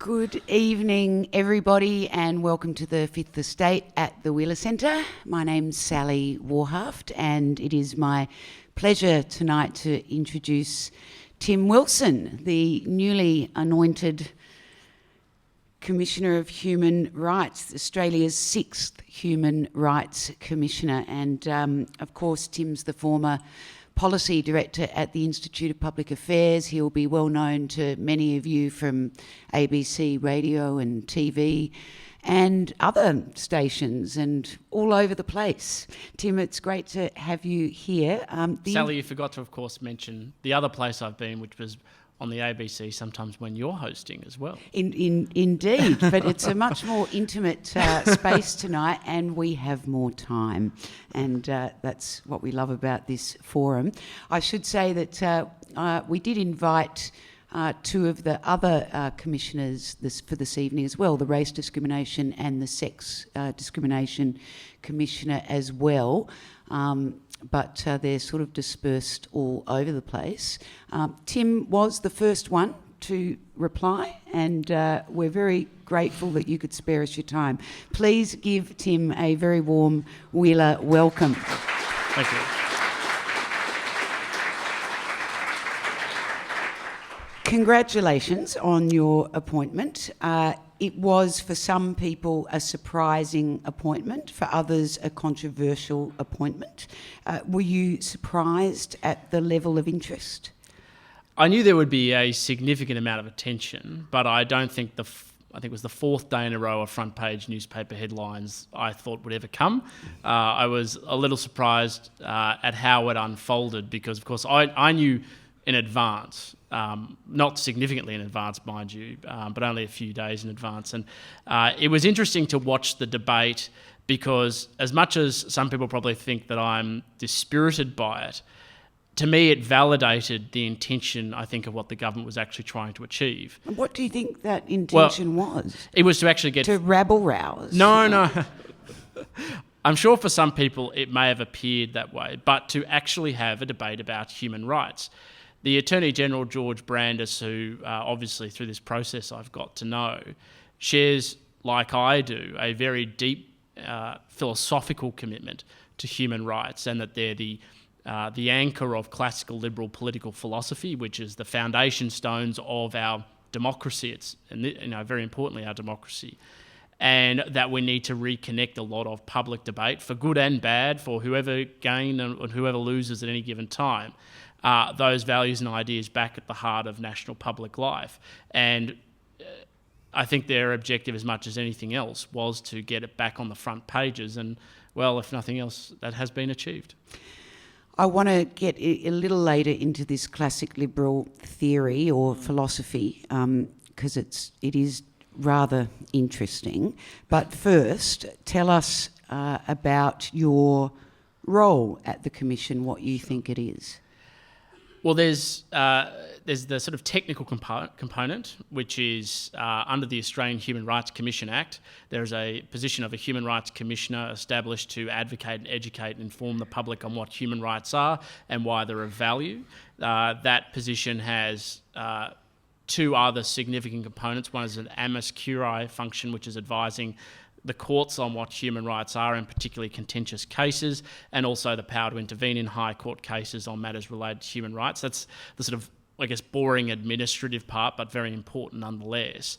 Good evening, everybody, and welcome to the Fifth Estate at the Wheeler Centre. My name's Sally Warhaft, and it is my pleasure tonight to introduce Tim Wilson, the newly anointed Commissioner of Human Rights, Australia's 6th Human Rights Commissioner. And, of course, Tim's the former Policy Director at the Institute of Public Affairs. He'll be well known to many of you from ABC radio and TV and other stations and all over the place. Tim, it's great to have you here. Sally, you forgot to, of course, mention the other place I've been, which was on the ABC sometimes when you're hosting as well. Indeed, but it's a much more intimate space tonight, and we have more time, and that's what we love about this forum. I should say that we did invite two of the other commissioners for this evening as well, the Race Discrimination and the Sex Discrimination Commissioner as well. But they're sort of dispersed all over the place. Tim was the first one to reply, and we're very grateful that you could spare us your time. Please give Tim a very warm Wheeler welcome. Thank you. Congratulations on your appointment. It was, for some people, a surprising appointment, for others, a controversial appointment. Were you surprised at the level of interest? I knew there would be a significant amount of attention, but I don't think I think it was the fourth day in a row of front page newspaper headlines I thought would ever come. I was a little surprised at how it unfolded because, of course, I knew in advance, not significantly in advance, mind you, but only a few days in advance. And it was interesting to watch the debate because as much as some people probably think that I'm dispirited by it, to me it validated the intention, I think, of what the government was actually trying to achieve. And what do you think that intention was? It was to actually get... To rabble-rouse? No. I'm sure for some people it may have appeared that way, but to actually have a debate about human rights. The Attorney-General George Brandis, who obviously through this process I've got to know, shares, like I do, a very deep philosophical commitment to human rights, and that they're the anchor of classical liberal political philosophy, which is the foundation stones of our democracy. It's, very importantly, our democracy. And that we need to reconnect a lot of public debate, for good and bad, for whoever gains and whoever loses at any given time. Those values and ideas back at the heart of national public life. And I think their objective, as much as anything else, was to get it back on the front pages. And, well, if nothing else, that has been achieved. I want to get a little later into this classic liberal theory or philosophy because it is rather interesting. But first, tell us about your role at the Commission, what you think it is. Well, there's the sort of technical component, which is under the Australian Human Rights Commission Act. There is a position of a Human Rights Commissioner established to advocate and educate and inform the public on what human rights are and why they're of value. That position has two other significant components. One is an amicus curiae function, which is advising the courts on what human rights are, in particularly contentious cases, and also the power to intervene in high court cases on matters related to human rights. That's the sort of, I guess, boring administrative part, but very important nonetheless.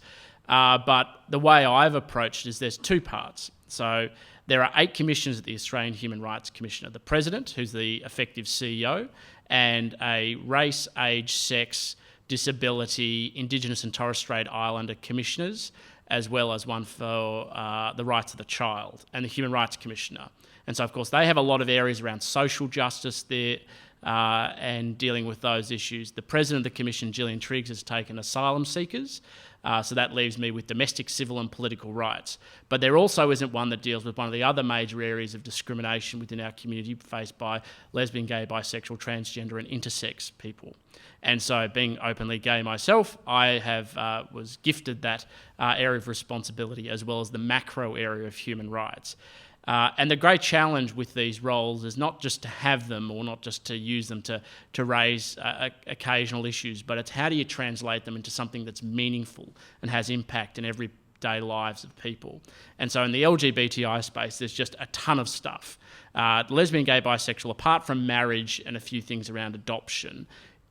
But the way I've approached it is there's two parts. So there are 8 commissioners at the Australian Human Rights Commissioner. The President, who's the effective CEO, and a race, age, sex, disability, Indigenous and Torres Strait Islander commissioners, as well as one for the rights of the child, and the Human Rights Commissioner. And so, of course, they have a lot of areas around social justice there and dealing with those issues. The President of the Commission, Gillian Triggs, has taken asylum seekers, so that leaves me with domestic, civil and political rights. But there also isn't one that deals with one of the other major areas of discrimination within our community faced by lesbian, gay, bisexual, transgender and intersex people. And so, being openly gay myself, I was gifted that area of responsibility, as well as the macro area of human rights. And the great challenge with these roles is not just to have them or not just to use them to raise occasional issues, but it's how do you translate them into something that's meaningful and has impact in everyday lives of people. And so in the LGBTI space, there's just a ton of stuff. Lesbian, gay, bisexual, apart from marriage and a few things around adoption,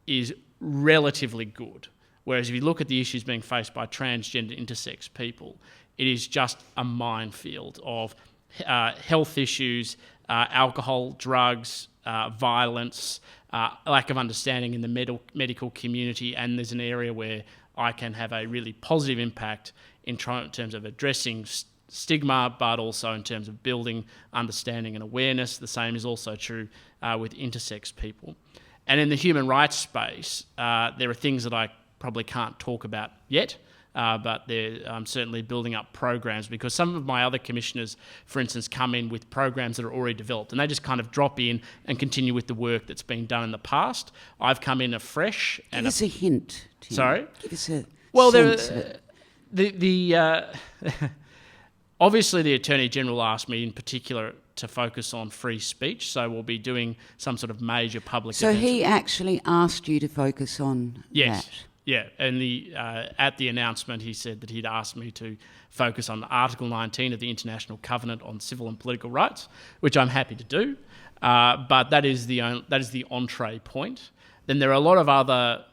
is relatively good. Whereas if you look at the issues being faced by transgender intersex people, it is just a minefield of health issues, alcohol, drugs, violence, lack of understanding in the medical community, and there's an area where I can have a really positive impact in terms of addressing stigma, but also in terms of building understanding and awareness. The same is also true with intersex people. And in the human rights space, there are things that I probably can't talk about yet, but I'm certainly building up programs, because some of my other commissioners, for instance, come in with programs that are already developed and they just kind of drop in and continue with the work that's been done in the past. I've come in afresh. Give us a hint, Tim. Sorry? Give us a sense. Obviously, the Attorney-General asked me in particular to focus on free speech, so we'll be doing some sort of major public event. So he actually asked you to focus on that? Yes. Yeah, and at the announcement, he said that he'd asked me to focus on Article 19 of the International Covenant on Civil and Political Rights, which I'm happy to do, but that is the entree point. Then there are a lot of other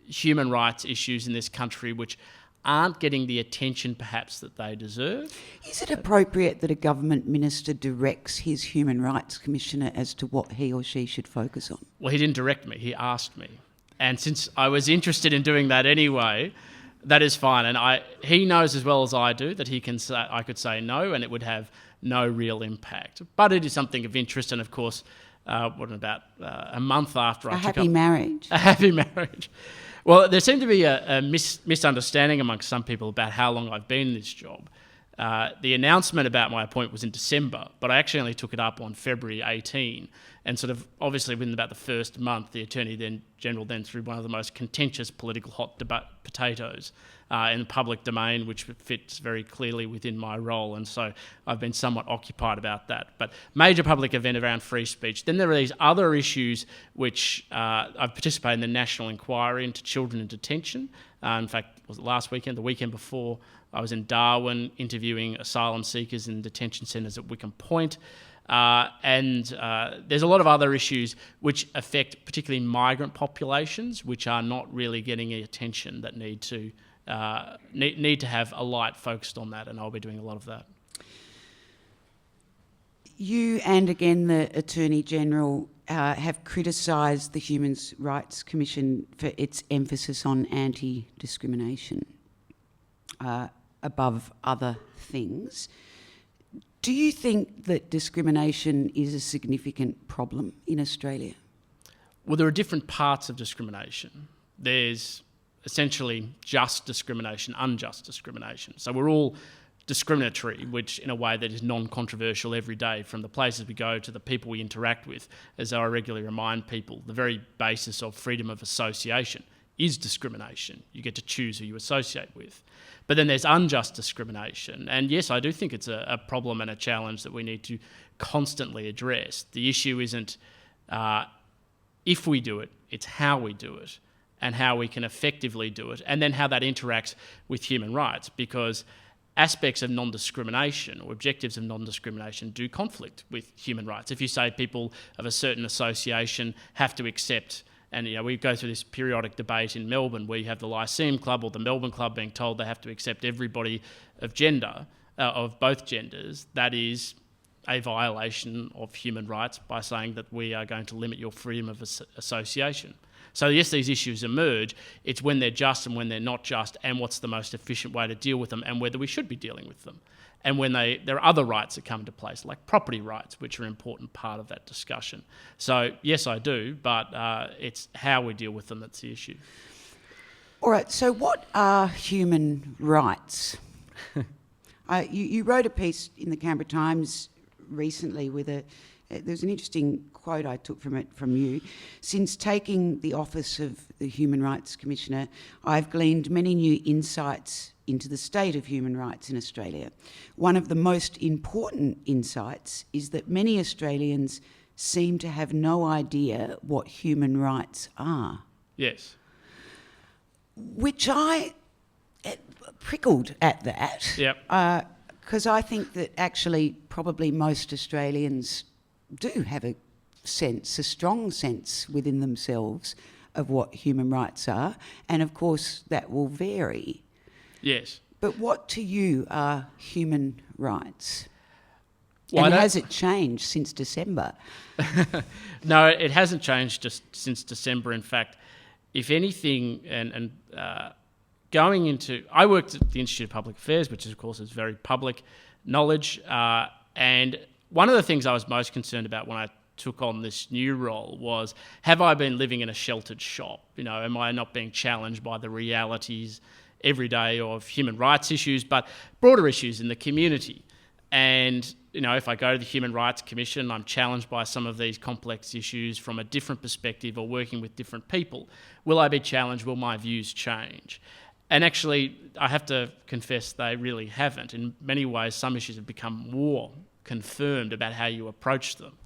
human rights issues in this country which aren't getting the attention perhaps that they deserve. Is it appropriate that a government minister directs his Human Rights Commissioner as to what he or she should focus on? Well, he didn't direct me, he asked me. And since I was interested in doing that anyway, that is fine. And he knows as well as I do that I could say no and it would have no real impact. But it is something of interest, and of course, about a month after I took up... A happy marriage. Well, there seemed to be a misunderstanding amongst some people about how long I've been in this job. The announcement about my appointment was in December, but I actually only took it up on February 18. And sort of obviously within about the first month, the Attorney-General then threw one of the most contentious political hot potatoes in the public domain, which fits very clearly within my role. And so I've been somewhat occupied about that. But major public event around free speech. Then there are these other issues which I've participated in the National Inquiry into Children in Detention. In fact, was it last weekend? The weekend before, I was in Darwin interviewing asylum seekers in detention centres at Wickham Point. And there's a lot of other issues which affect particularly migrant populations, which are not really getting any attention, that need to have a light focused on that, and I'll be doing a lot of that. You and again the Attorney-General have criticised the Human Rights Commission for its emphasis on anti-discrimination above other things. Do you think that discrimination is a significant problem in Australia? Well, there are different parts of discrimination. There's essentially just discrimination, unjust discrimination. So we're all discriminatory, which in a way that is non-controversial every day, from the places we go to the people we interact with. As I regularly remind people, the very basis of freedom of association is discrimination. You get to choose who you associate with. But then there's unjust discrimination. And yes, I do think it's a problem and a challenge that we need to constantly address. The issue isn't if we do it, it's how we do it and how we can effectively do it, and then how that interacts with human rights, because aspects of non-discrimination or objectives of non-discrimination do conflict with human rights. If you say people of a certain association have to accept, and we go through this periodic debate in Melbourne where you have the Lyceum Club or the Melbourne Club being told they have to accept everybody of of both genders, that is a violation of human rights by saying that we are going to limit your freedom of association. So yes, these issues emerge. It's when they're just and when they're not just, and what's the most efficient way to deal with them, and whether we should be dealing with them. And when there are other rights that come into place, like property rights, which are an important part of that discussion. So yes, I do, but it's how we deal with them that's the issue. All right, so what are human rights? You wrote a piece in the Canberra Times recently with there's an interesting quote I took from you. Since taking the office of the Human Rights Commissioner, I've gleaned many new insights into the state of human rights in Australia. One of the most important insights is that many Australians seem to have no idea what human rights are. Yes. Which I prickled at that. Yep. Because I think that actually probably most Australians do have a strong sense within themselves of what human rights are, and of course that will vary. Yes. But what to you are human rights? Well, and has it changed since December? No, it hasn't changed just since December. In fact, if anything, going into... I worked at the Institute of Public Affairs, which of course is very public knowledge, and one of the things I was most concerned about when I took on this new role was, have I been living in a sheltered shop? You know, am I not being challenged by the realities every day of human rights issues, but broader issues in the community? And, you know, if I go to the Human Rights Commission, I'm challenged by some of these complex issues from a different perspective or working with different people. Will I be challenged? Will my views change? And actually, I have to confess they really haven't. In many ways, some issues have become more confirmed about how you approach them.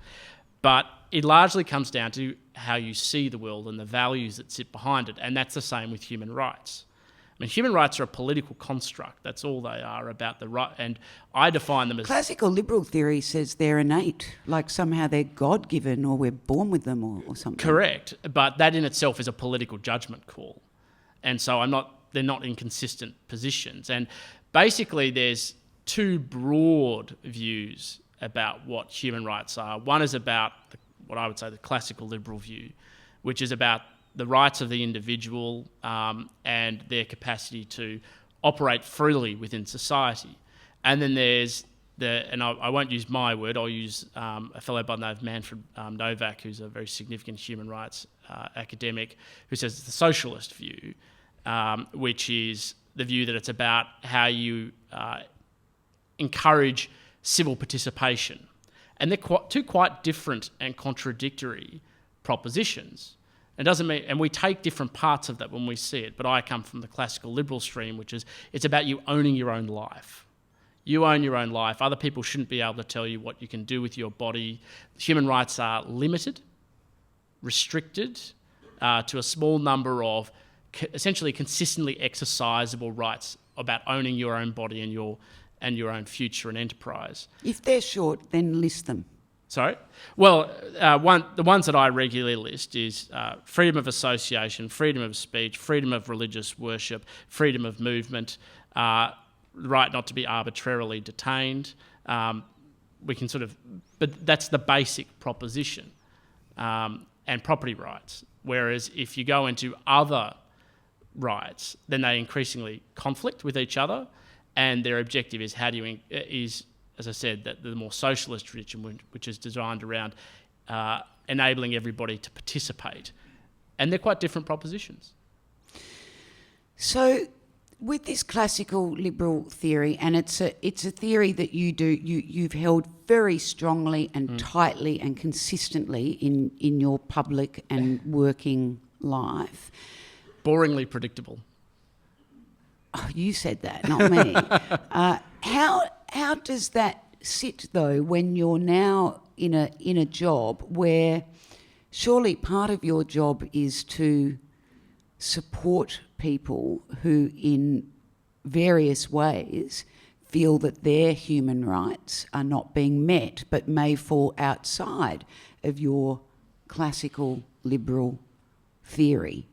But it largely comes down to how you see the world and the values that sit behind it. And that's the same with human rights. I mean, human rights are a political construct. That's all they are, about the right. And I define them as... Classical liberal theory says they're innate, like somehow they're God-given or we're born with them or something. Correct. But that in itself is a political judgment call. And so they're not inconsistent positions. And basically there's two broad views about what human rights are. One is about what I would say the classical liberal view, which is about the rights of the individual and their capacity to operate freely within society. And then there's I won't use my word, I'll use a fellow by the name of Manfred Novak, who's a very significant human rights academic, who says it's the socialist view, which is the view that it's about how you encourage civil participation. And they're two quite different and contradictory propositions. It doesn't mean, and we take different parts of that when we see it, but I come from the classical liberal stream, which is it's about you owning your own life. You own your own life. Other people shouldn't be able to tell you what you can do with your body. Human rights are limited, restricted to a small number of essentially consistently exercisable rights about owning your own body and your own future and enterprise. If they're short, then list them. Sorry? Well, the ones that I regularly list is freedom of association, freedom of speech, freedom of religious worship, freedom of movement, right not to be arbitrarily detained. We can but that's the basic proposition, and property rights. Whereas if you go into other rights, then they increasingly conflict with each other, and their objective is as I said, that the more socialist tradition, which is designed around enabling everybody to participate. And they're quite different propositions. So with this classical liberal theory, and it's a theory that you've held very strongly and tightly and consistently in your public and working life. Boringly predictable. Oh, you said that, not me. How does that sit though when you're now in a job where surely part of your job is to support people who in various ways feel that their human rights are not being met but may fall outside of your classical liberal theory?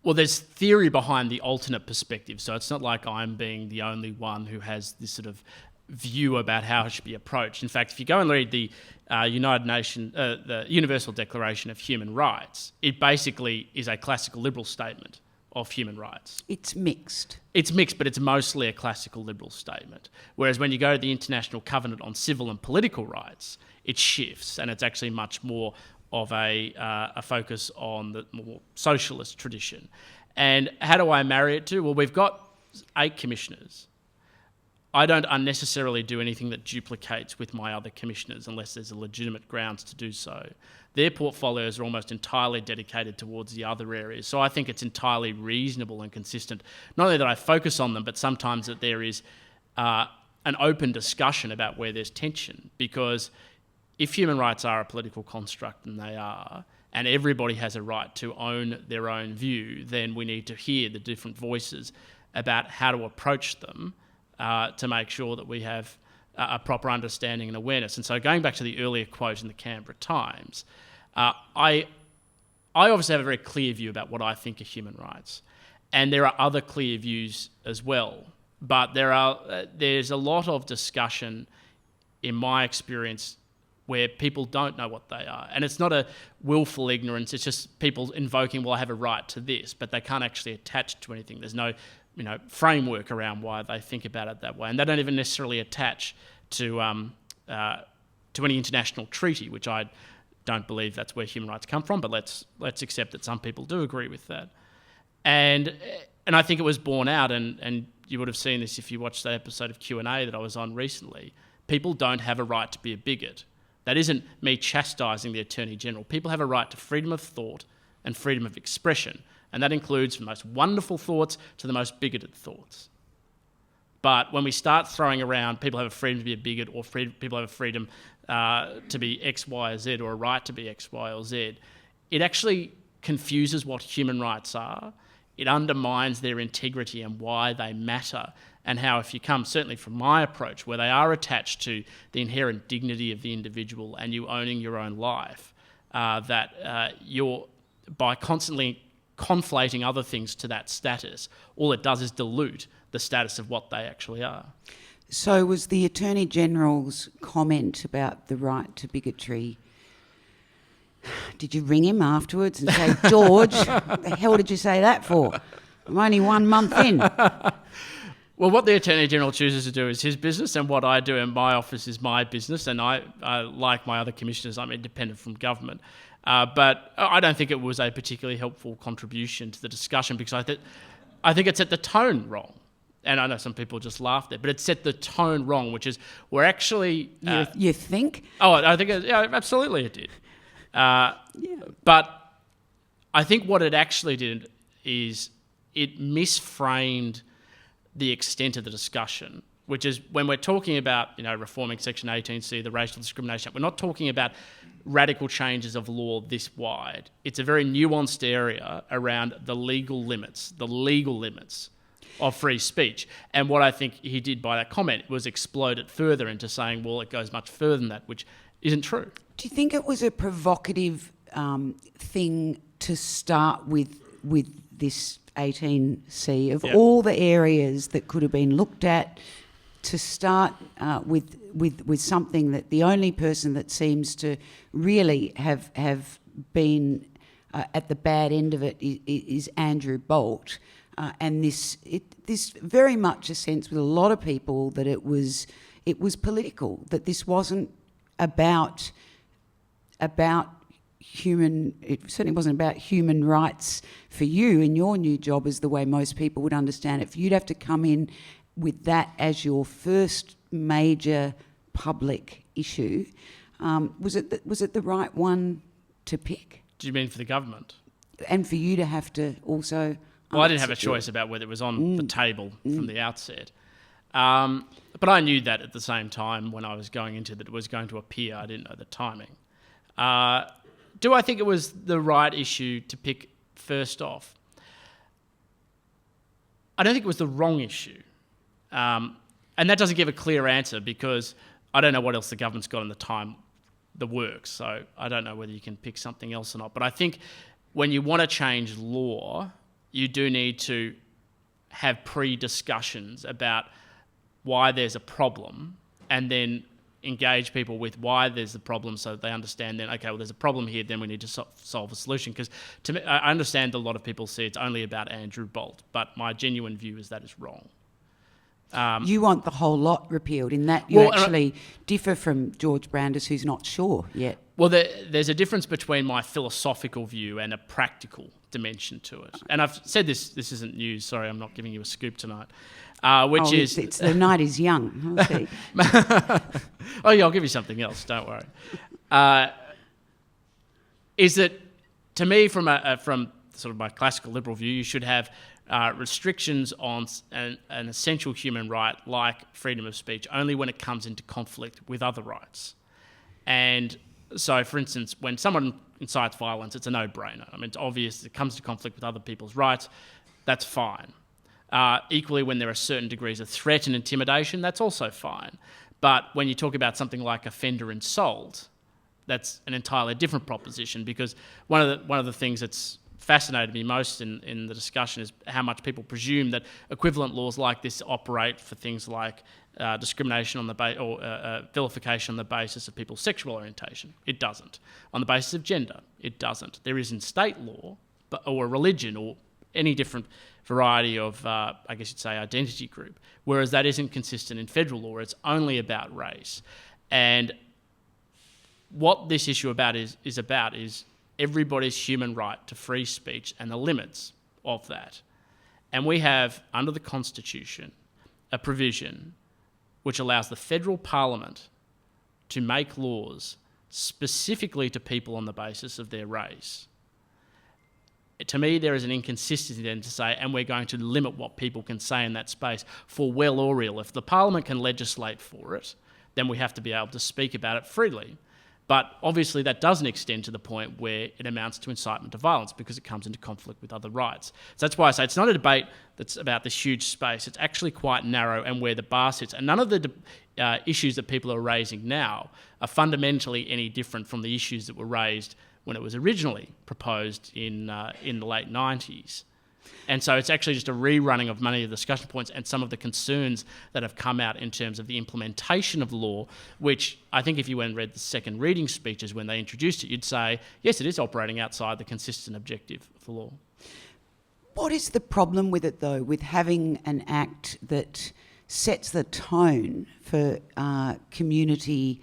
Well, there's theory behind the alternate perspective, so it's not like I'm being the only one who has this sort of view about how it should be approached. In fact, if you go and read the the Universal Declaration of Human Rights, it basically is a classical liberal statement of human rights. It's mixed. It's mixed, but it's mostly a classical liberal statement. Whereas when you go to the International Covenant on Civil and Political Rights, it shifts, and it's actually much more of a focus on the more socialist tradition. And how do I marry it to? Well, we've got 8 commissioners. I don't unnecessarily do anything that duplicates with my other commissioners unless there's a legitimate grounds to do so. Their portfolios are almost entirely dedicated towards the other areas. So I think it's entirely reasonable and consistent, not only that I focus on them, but sometimes that there is an open discussion about where there's tension. Because if human rights are a political construct, and they are, and everybody has a right to own their own view, then we need to hear the different voices about how to approach them to make sure that we have a proper understanding and awareness. And so going back to the earlier quote in the Canberra Times, I obviously have a very clear view about what I think are human rights. And there are other clear views as well. But there's a lot of discussion, in my experience, where people don't know what they are. And it's not a willful ignorance, it's just people invoking, well, I have a right to this, but they can't actually attach to anything. There's no framework around why they think about it that way. And they don't even necessarily attach to any international treaty, which I don't believe that's where human rights come from, but let's accept that some people do agree with that. And I think it was borne out, and you would have seen this if you watched that episode of Q&A that I was on recently. People don't have a right to be a bigot. That isn't me chastising the Attorney-General. People have a right to freedom of thought and freedom of expression, and that includes the most wonderful thoughts to the most bigoted thoughts. But when we start throwing around people have a freedom to be a bigot, or people have a freedom to be X, Y, or Z, or a right to be X, Y, or Z, it actually confuses what human rights are. It undermines their integrity and why they matter, and how, if you come, certainly from my approach, where they are attached to the inherent dignity of the individual and you owning your own life, that you're, by constantly conflating other things to that status, all it does is dilute the status of what they actually are. So was the Attorney-General's comment about the right to bigotry, did you ring him afterwards and say, George, what the hell did you say that for? I'm only 1 month in. Well, what the Attorney-General chooses to do is his business, and what I do in my office is my business, and I like my other commissioners, I'm independent from government. But I don't think it was a particularly helpful contribution to the discussion, because I think it set the tone wrong. And I know some people just laughed there, but it set the tone wrong, which is we're actually... you think? Oh, I think, absolutely it did. But I think what it actually did is it misframed the extent of the discussion, which is when we're talking about, reforming Section 18C, the Racial Discrimination Act, we're not talking about radical changes of law this wide. It's a very nuanced area around the legal limits of free speech. And what I think he did by that comment was explode it further into saying, well, it goes much further than that, which isn't true. Do you think it was a provocative thing to start with this 18C of all the areas that could have been looked at, to start with something that the only person that seems to really have been at the bad end of it is Andrew Bolt, and this very much a sense with a lot of people that it was political, that this wasn't about human, it certainly wasn't about human rights for you in your new job as the way most people would understand it. For you'd have to come in with that as your first major public issue. Was it the right one to pick? Do you mean for the government? And for you to have to also... Well, I didn't have a choice about whether it was on the table from the outset. But I knew that at the same time when I was going into that it was going to appear. I didn't know the timing. Do I think it was the right issue to pick first off? I don't think it was the wrong issue. And that doesn't give a clear answer, because I don't know what else the government's got in the works, so I don't know whether you can pick something else or not. But I think when you want to change law, you do need to have pre-discussions about why there's a problem, and then engage people with why there's a problem, so that they understand then, okay, well, there's a problem here, then we need to solve a solution. Because to me, I understand a lot of people say it's only about Andrew Bolt, but my genuine view is that is wrong. You want the whole lot repealed, in that you actually differ from George Brandis, who's not sure yet. Well, there's a difference between my philosophical view and a practical dimension to it. And I've said this isn't news, sorry, I'm not giving you a scoup tonight, It's the night is young. I'll see. Oh, yeah, I'll give you something else, don't worry. Is that, to me, from sort of my classical liberal view, you should have restrictions on an essential human right like freedom of speech only when it comes into conflict with other rights. And so, for instance, when someone incites violence, it's a no-brainer. I mean, it's obvious it comes into conflict with other people's rights. That's fine. Equally, when there are certain degrees of threat and intimidation, that's also fine. But when you talk about something like offender insult, that's an entirely different proposition, because one of the things that's fascinated me most in the discussion is how much people presume that equivalent laws like this operate for things like discrimination on the vilification on the basis of people's sexual orientation. It doesn't. On the basis of gender, it doesn't. There is in state law, or religion, or any different variety of, I guess you'd say, identity group, whereas that isn't consistent in federal law. It's only about race. And what this issue is everybody's human right to free speech and the limits of that. And we have, under the Constitution, a provision which allows the federal parliament to make laws specifically to people on the basis of their race. To me, there is an inconsistency then to say, and we're going to limit what people can say in that space for well or ill. If the parliament can legislate for it, then we have to be able to speak about it freely. But obviously that doesn't extend to the point where it amounts to incitement to violence, because it comes into conflict with other rights. So that's why I say it's not a debate that's about this huge space. It's actually quite narrow and where the bar sits. And none of the issues that people are raising now are fundamentally any different from the issues that were raised when it was originally proposed in the late 90s. And so it's actually just a rerunning of many of the discussion points and some of the concerns that have come out in terms of the implementation of the law, which I think if you went and read the second reading speeches when they introduced it, you'd say, yes, it is operating outside the consistent objective of the law. What is the problem with it, though, with having an act that sets the tone for community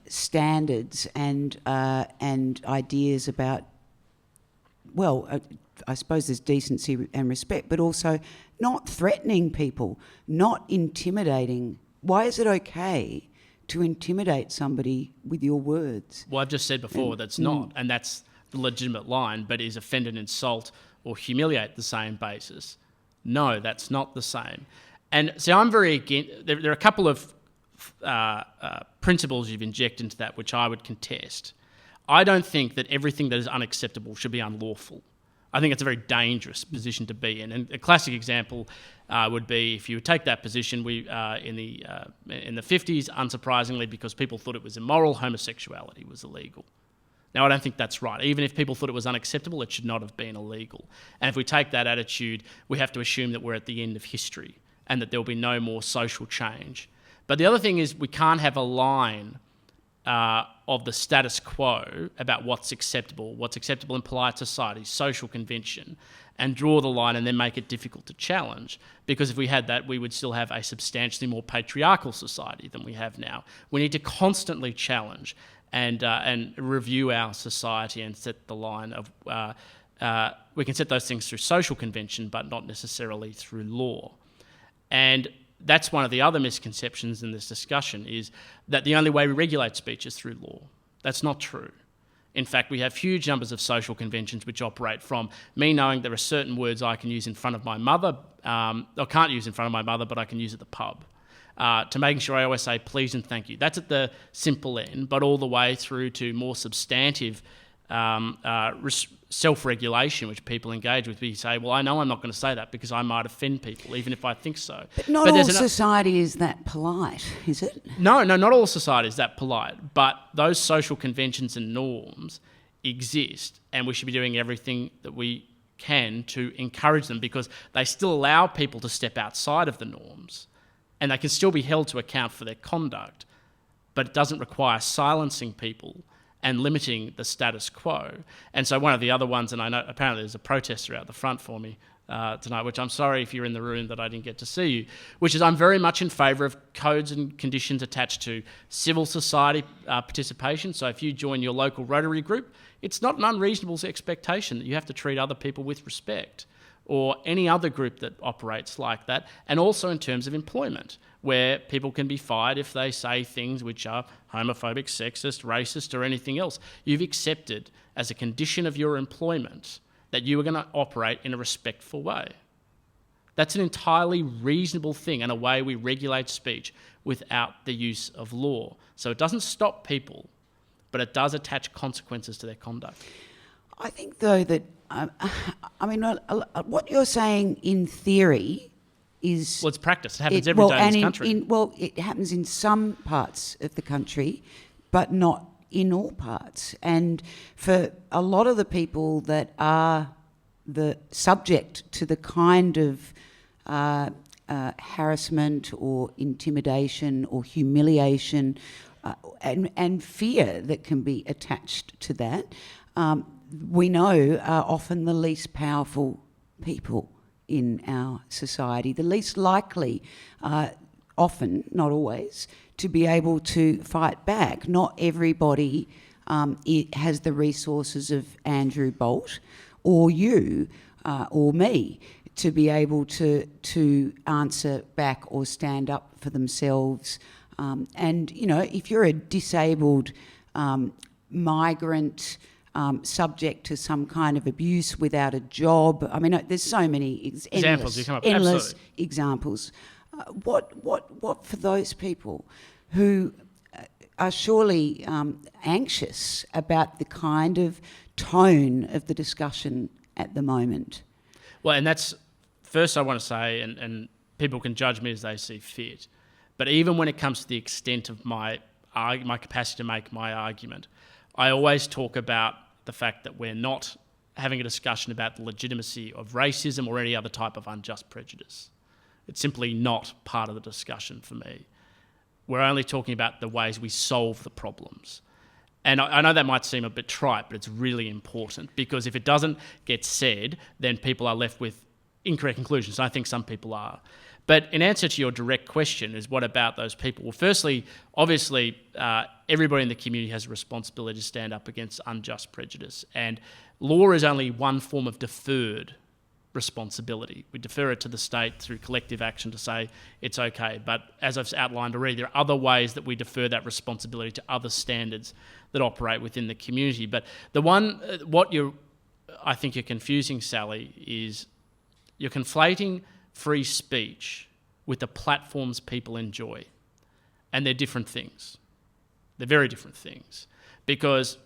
standards and ideas about, I suppose there's decency and respect, but also not threatening people, not intimidating. Why is it okay to intimidate somebody with your words? Well, I've just said before that's not, and that's the legitimate line, but is offend and insult or humiliate the same basis? No, that's not the same. And so I'm very against, there are a couple of principles you've injected into that which I would contest. I don't think that everything that is unacceptable should be unlawful. I think it's a very dangerous position to be in. And a classic example would be if you take that position, in the 50s, unsurprisingly, because people thought it was immoral, homosexuality was illegal. Now, I don't think that's right. Even if people thought it was unacceptable, it should not have been illegal. And if we take that attitude, we have to assume that we're at the end of history and that there will be no more social change. But the other thing is we can't have a line of the status quo about what's acceptable in polite society, social convention, and draw the line and then make it difficult to challenge. Because if we had that, we would still have a substantially more patriarchal society than we have now. We need to constantly challenge and review our society and set the line of... we can set those things through social convention, but not necessarily through law. And that's one of the other misconceptions in this discussion, is that the only way we regulate speech is through law. That's not true. In fact, we have huge numbers of social conventions which operate from me knowing there are certain words I can use in front of my mother, or can't use in front of my mother, but I can use at the pub, to making sure I always say please and thank you. That's at the simple end, but all the way through to more substantive self-regulation, which people engage with. We say, well, I know I'm not going to say that because I might offend people, even if I think so. But not all society is that polite, is it? No, not all society is that polite. But those social conventions and norms exist, and we should be doing everything that we can to encourage them, because they still allow people to step outside of the norms, and they can still be held to account for their conduct, but it doesn't require silencing people and limiting the status quo. And so one of the other ones, and I know apparently there's a protester out the front for me, tonight, which I'm sorry if you're in the room that I didn't get to see you, which is I'm very much in favour of codes and conditions attached to civil society participation. So if you join your local Rotary group, it's not an unreasonable expectation that you have to treat other people with respect, or any other group that operates like that, and also in terms of employment, where people can be fired if they say things which are homophobic, sexist, racist, or anything else. You've accepted as a condition of your employment that you are going to operate in a respectful way. That's an entirely reasonable thing and a way we regulate speech without the use of law. So it doesn't stop people, but it does attach consequences to their conduct. I think, though, that, what you're saying in theory is... Well, it's practice. It happens every day in this country. It happens in some parts of the country, but not in all parts. And for a lot of the people that are the subject to the kind of harassment or intimidation or humiliation and fear that can be attached to that, we know are often the least powerful people in our society, the least likely, often, not always, to be able to fight back. Not everybody has the resources of Andrew Bolt or you or me to be able to answer back or stand up for themselves. And, you know, if you're a disabled migrant subject to some kind of abuse without a job, I mean, there's so many examples you come up. endless Absolutely. examples. What for those people who are surely anxious about the kind of tone of the discussion at the moment? Well, and that's, first I want to say, and people can judge me as they see fit, but even when it comes to the extent of my capacity to make my argument, I always talk about the fact that we're not having a discussion about the legitimacy of racism or any other type of unjust prejudice. It's simply not part of the discussion for me. We're only talking about the ways we solve the problems. And I know that might seem a bit trite, but it's really important, because if it doesn't get said, then people are left with incorrect conclusions. I think some people are. But in answer to your direct question is, what about those people? Well, firstly, obviously, everybody in the community has a responsibility to stand up against unjust prejudice. And law is only one form of deferred responsibility. We defer it to the state through collective action to say it's okay. But as I've outlined already, there are other ways that we defer that responsibility to other standards that operate within the community. But the one, I think you're confusing, Sally, is you're conflating free speech with the platforms people enjoy. And they're different things. They're very different things. Because,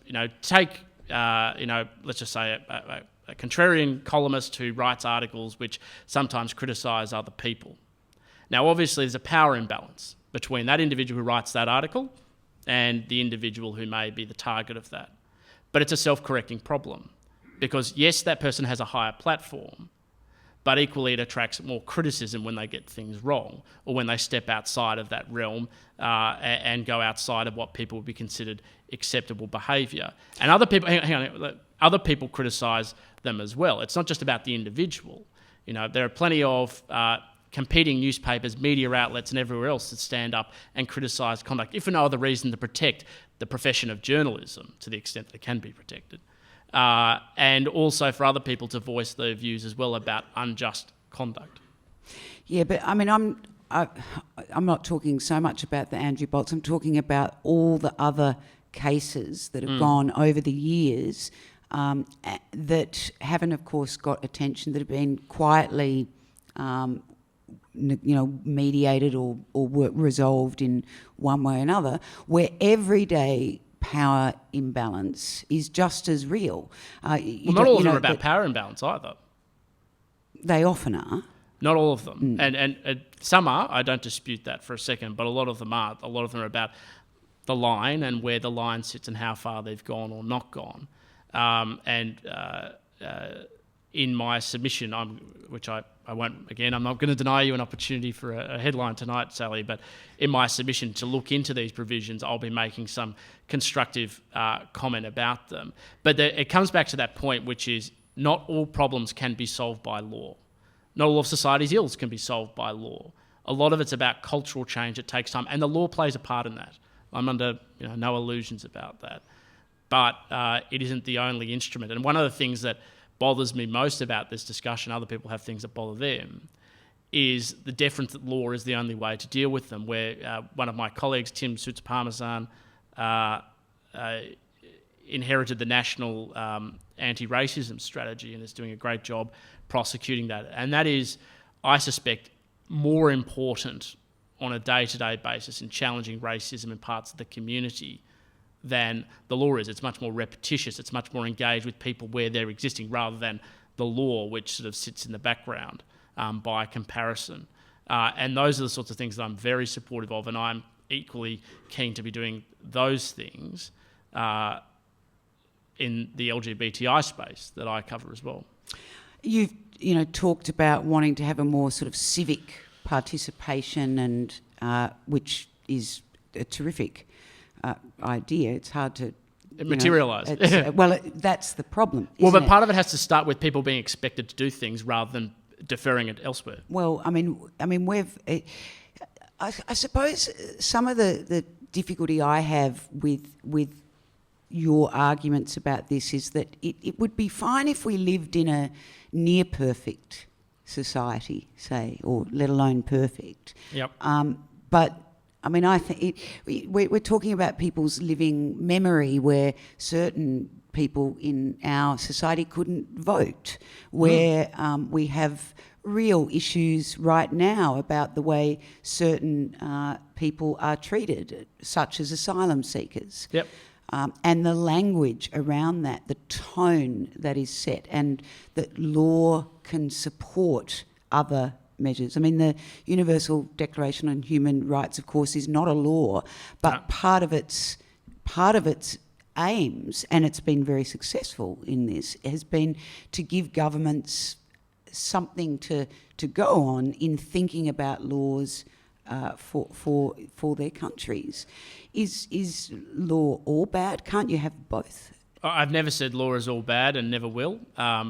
take, let's just say a contrarian columnist who writes articles which sometimes criticise other people. Now, obviously, there's a power imbalance between that individual who writes that article and the individual who may be the target of that. But it's a self-correcting problem. Because, yes, that person has a higher platform, but equally it attracts more criticism when they get things wrong, or when they step outside of that realm and go outside of what people would be considered acceptable behaviour. And other people, other people criticise them as well. It's not just about the individual. There are plenty of competing newspapers, media outlets and everywhere else that stand up and criticise conduct, if for no other reason to protect the profession of journalism to the extent that it can be protected. And also for other people to voice their views as well about unjust conduct. Yeah, but I mean, I'm not talking so much about the Andrew Bolts. I'm talking about all the other cases that have gone over the years that haven't, of course, got attention, that have been quietly, mediated or resolved in one way or another, where everyday power imbalance is just as real. Not all of them are about power imbalance either. They often are. Not all of them. And some are, I don't dispute that for a second, but a lot of them are. A lot of them are about the line and where the line sits and how far they've gone or not gone. In my submission, which I won't, again, I'm not going to deny you an opportunity for a headline tonight, Sally, but in my submission to look into these provisions, I'll be making some constructive comment about them. But it comes back to that point, which is not all problems can be solved by law. Not all of society's ills can be solved by law. A lot of it's about cultural change. It takes time, and the law plays a part in that. I'm under no illusions about that. But it isn't the only instrument. And one of the things that bothers me most about this discussion, other people have things that bother them, is the deference that law is the only way to deal with them, where one of my colleagues, Tim Soutsa-Parmesan, inherited the national anti-racism strategy and is doing a great job prosecuting that. And that is, I suspect, more important on a day-to-day basis in challenging racism in parts of the community than the law is. It's much more repetitious. It's much more engaged with people where they're existing rather than the law, which sort of sits in the background by comparison. And those are the sorts of things that I'm very supportive of, and I'm equally keen to be doing those things in the LGBTI space that I cover as well. You've talked about wanting to have a more sort of civic participation, and which is a terrific idea. It's hard to materialise. That's the problem. But part of it has to start with people being expected to do things rather than deferring it elsewhere. Well, I mean, I suppose some of the difficulty I have with your arguments about this is that it would be fine if we lived in a near perfect society, say, or let alone perfect. Yep. But I mean, I think we're talking about people's living memory where certain people in our society couldn't vote, where we have real issues right now about the way certain people are treated, such as asylum seekers. Yep. And the language around that, the tone that is set, and that law can support other measures. I mean, the Universal Declaration on Human Rights, of course, is not a law, but part of its aims, and it's been very successful in this, has been to give governments something to go on in thinking about laws for their countries. Is law all bad? Can't you have both? I've never said law is all bad and never will,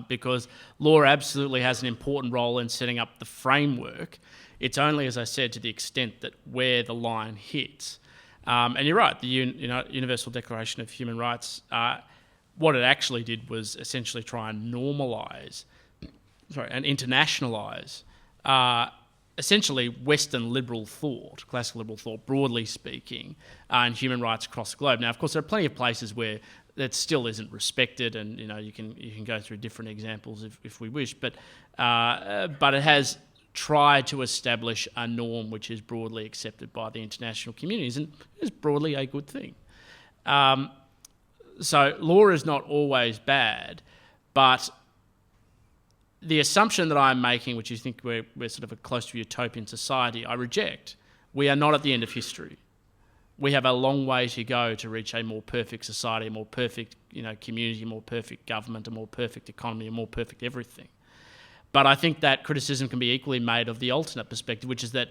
because law absolutely has an important role in setting up the framework. It's only, as I said, to the extent that where the line hits. And you're right, the Universal Declaration of Human Rights, what it actually did was essentially try and normalise, and internationalise essentially Western liberal thought, classical liberal thought, broadly speaking, and human rights across the globe. Now, of course, there are plenty of places where that still isn't respected, and you can go through different examples if we wish, but it has tried to establish a norm which is broadly accepted by the international communities, and is broadly a good thing. So law is not always bad, but the assumption that I'm making, which you think we're sort of a close to utopian society, I reject. We are not at the end of history. We have a long way to go to reach a more perfect society, a more perfect community, a more perfect government, a more perfect economy, a more perfect everything. But I think that criticism can be equally made of the alternate perspective, which is that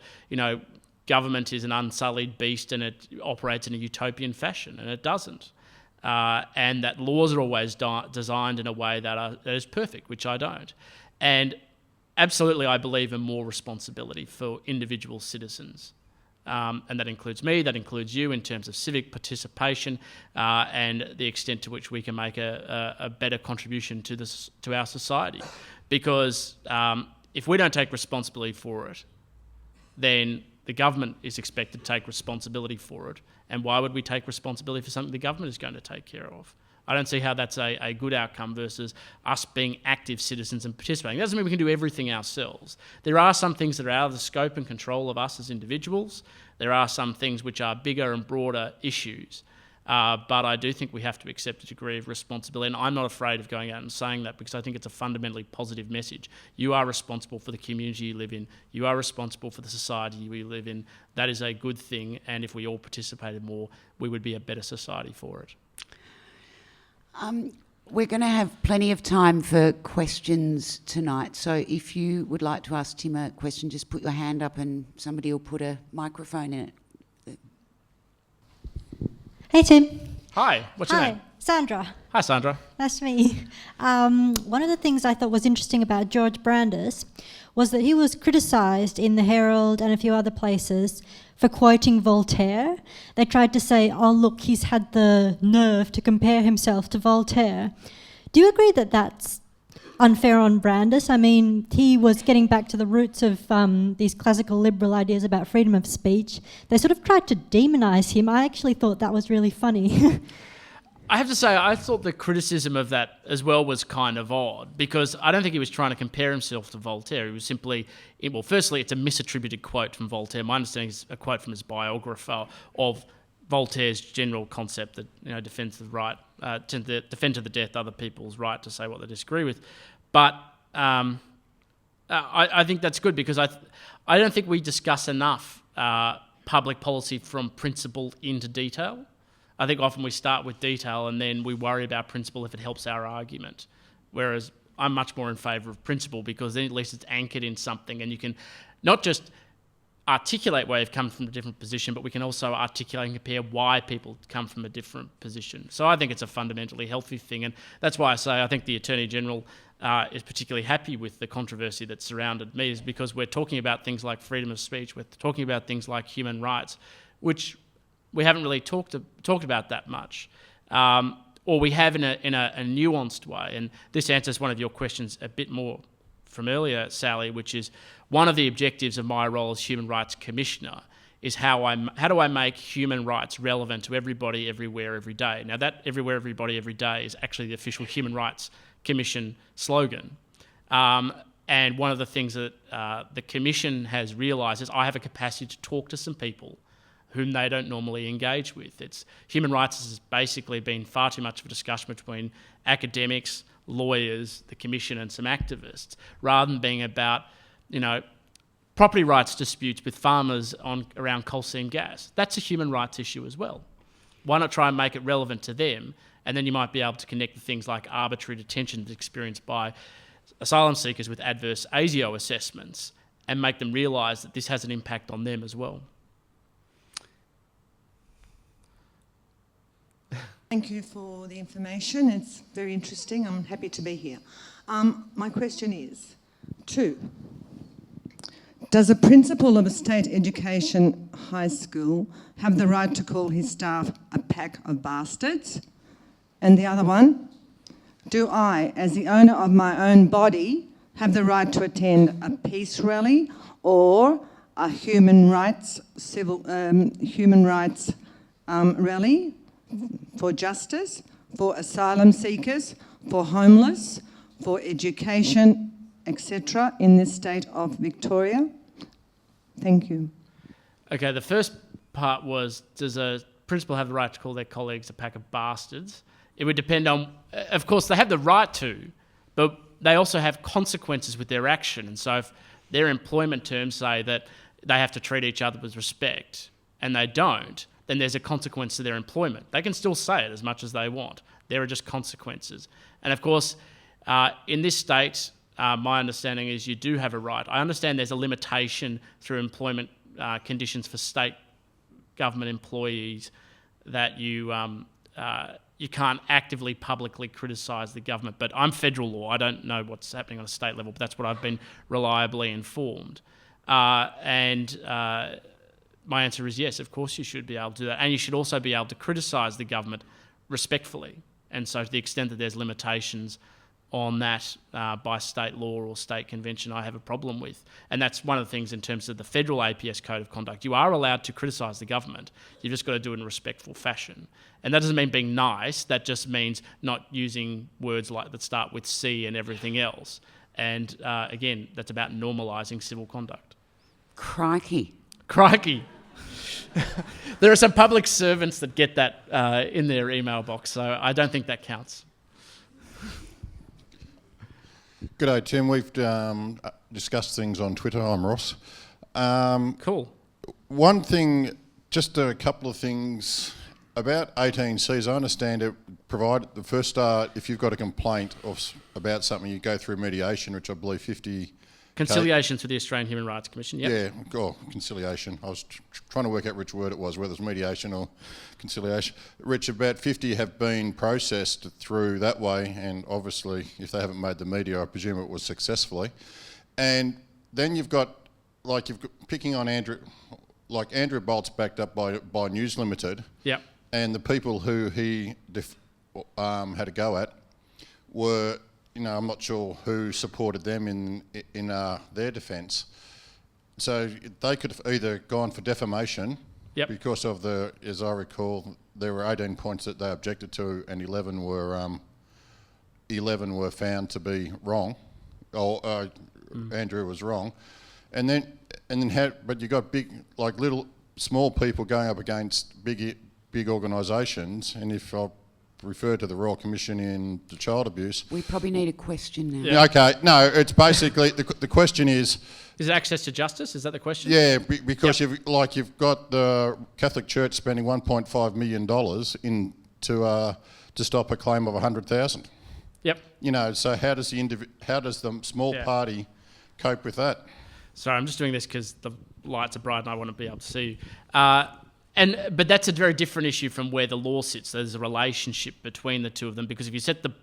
government is an unsullied beast and it operates in a utopian fashion, and it doesn't. And that laws are always designed in a way that is perfect, which I don't. And absolutely, I believe in more responsibility for individual citizens. And that includes me, that includes you in terms of civic participation and the extent to which we can make a better contribution to our society. Because if we don't take responsibility for it, then the government is expected to take responsibility for it. And why would we take responsibility for something the government is going to take care of? I don't see how that's a good outcome versus us being active citizens and participating. That doesn't mean we can do everything ourselves. There are some things that are out of the scope and control of us as individuals. There are some things which are bigger and broader issues. But I do think we have to accept a degree of responsibility. And I'm not afraid of going out and saying that, because I think it's a fundamentally positive message. You are responsible for the community you live in. You are responsible for the society we live in. That is a good thing. And if we all participated more, we would be a better society for it. We're going to have plenty of time for questions tonight. So if you would like to ask Tim a question, just put your hand up and somebody will put a microphone in it. Hey, Tim. Hi, what's your name? Hi, Sandra. Hi, Sandra. Nice to meet you. One of the things I thought was interesting about George Brandis was that he was criticised in the Herald and a few other places for quoting Voltaire. They tried to say, oh look, he's had the nerve to compare himself to Voltaire. Do you agree that that's unfair on Brandis? I mean, he was getting back to the roots of these classical liberal ideas about freedom of speech. They sort of tried to demonise him. I actually thought that was really funny. I have to say, I thought the criticism of that as well was kind of odd, because I don't think he was trying to compare himself to Voltaire. He was simply, well, firstly, it's a misattributed quote from Voltaire. My understanding is a quote from his biographer of Voltaire's general concept that, you know, defend to the death other people's right to say what they disagree with. But I think that's good, because I don't think we discuss enough public policy from principle into detail. I think often we start with detail and then we worry about principle if it helps our argument. Whereas I'm much more in favour of principle, because then at least it's anchored in something, and you can not just articulate where you've come from a different position, but we can also articulate and compare why people come from a different position. So I think it's a fundamentally healthy thing, and that's why I say I think the Attorney-General is particularly happy with the controversy that surrounded me, is because we're talking about things like freedom of speech, we're talking about things like human rights, which we haven't really talked about that much, or we have in a nuanced way. And this answers one of your questions a bit more from earlier, Sally, which is one of the objectives of my role as Human Rights Commissioner is how do I make human rights relevant to everybody, everywhere, every day. Now that everywhere, everybody, every day is actually the official Human Rights Commission slogan. And one of the things that the Commission has realised is I have a capacity to talk to some people whom they don't normally engage with. Human rights has basically been far too much of a discussion between academics, lawyers, the Commission and some activists, rather than being about, you know, property rights disputes with farmers around coal seam gas. That's a human rights issue as well. Why not try and make it relevant to them? And then you might be able to connect with things like arbitrary detention experienced by asylum seekers with adverse ASIO assessments and make them realise that this has an impact on them as well. Thank you for the information. It's very interesting. I'm happy to be here. My question is, 2, does a principal of a state education high school have the right to call his staff a pack of bastards? And the other one, do I, as the owner of my own body, have the right to attend a peace rally or a human rights rally for justice, for asylum seekers, for homeless, for education, etc. in this state of Victoria? Thank you. Okay, the first part was, does a principal have the right to call their colleagues a pack of bastards? It would depend on, of course, they have the right to, but they also have consequences with their action. And so if their employment terms say that they have to treat each other with respect and they don't, then there's a consequence to their employment. They can still say it as much as they want. There are just consequences. And of course, in this state, my understanding is you do have a right. I understand there's a limitation through employment conditions for state government employees that you can't actively publicly criticise the government. But I'm federal law. I don't know what's happening on a state level, but that's what I've been reliably informed. My answer is yes, of course you should be able to do that. And you should also be able to criticise the government respectfully. And so to the extent that there's limitations on that by state law or state convention, I have a problem with. And that's one of the things in terms of the federal APS Code of Conduct. You are allowed to criticise the government. You've just got to do it in a respectful fashion. And that doesn't mean being nice. That just means not using words like that start with C and everything else. And again, that's about normalising civil conduct. Crikey. There are some public servants that get that in their email box, so I don't think that counts. G'day, Tim. We've discussed things on Twitter. I'm Ross. Cool. One thing, just a couple of things about 18Cs. I understand it provide the first start, if you've got a complaint about something, you go through mediation, which I believe 50... Conciliation through the Australian Human Rights Commission, yep. Yeah, conciliation. I was trying to work out which word it was, whether it's mediation or conciliation. Rich, about 50 have been processed through that way, and obviously, if they haven't made the media, I presume it was successfully. And then you've got picking on Andrew Bolt's backed up by News Limited. Yep. And the people who he had a go at were, I'm not sure who supported them in their defence. So they could have either gone for defamation. Yep. Because of as I recall, there were 18 points that they objected to, and 11 were found to be wrong, or Andrew was wrong, and then but you got small people going up against big organisations, and if I refer to the Royal Commission into child abuse, We probably need a question now. Yeah. Okay, no, it's basically the question is. Is it access to justice? Is that the question? Yeah, because you've got the Catholic Church spending $1.5 million to stop a claim of 100,000. Yep. So how does the small party cope with that? Sorry, I'm just doing this because the lights are bright and I want to be able to see you. But that's a very different issue from where the law sits. There's a relationship between the two of them, because if you set the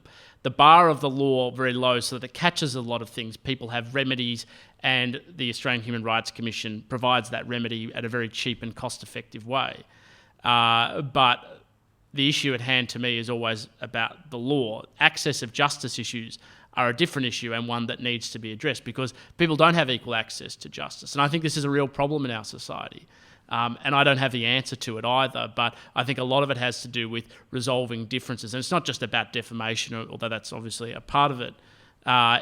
bar of the law very low so that it catches a lot of things, people have remedies, and the Australian Human Rights Commission provides that remedy at a very cheap and cost-effective way. But the issue at hand to me is always about the law. Access of justice issues are a different issue, and one that needs to be addressed, because people don't have equal access to justice. And I think this is a real problem in our society. And I don't have the answer to it either, but I think a lot of it has to do with resolving differences. And it's not just about defamation, although that's obviously a part of it.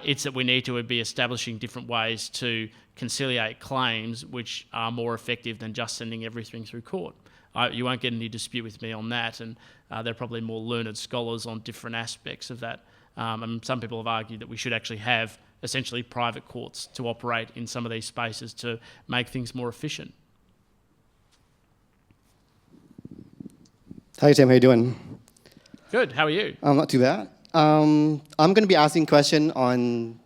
It's that we need to be establishing different ways to conciliate claims which are more effective than just sending everything through court. You won't get any dispute with me on that, and there are probably more learned scholars on different aspects of that. And some people have argued that we should actually have essentially private courts to operate in some of these spaces to make things more efficient. Hi Tim, how you doing? Good, how are you? Not too bad. I'm going to be asking a question on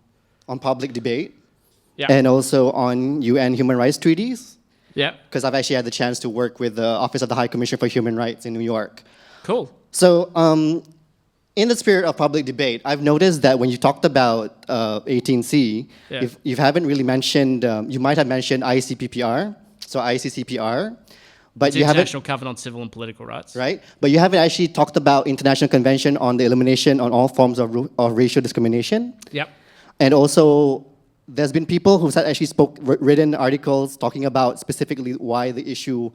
public debate, and also on UN human rights treaties. Yeah. Because I've actually had the chance to work with the Office of the High Commissioner for Human Rights in New York. Cool. So, in the spirit of public debate, I've noticed that when you talked about 18C, you haven't really mentioned, you might have mentioned ICPPR, so ICCPR, but you haven't... International Covenant on Civil and Political Rights. Right, but you haven't actually talked about International Convention on the Elimination on All Forms of Racial Discrimination. Yep. And also, there's been people who've actually written articles talking about specifically why the issue,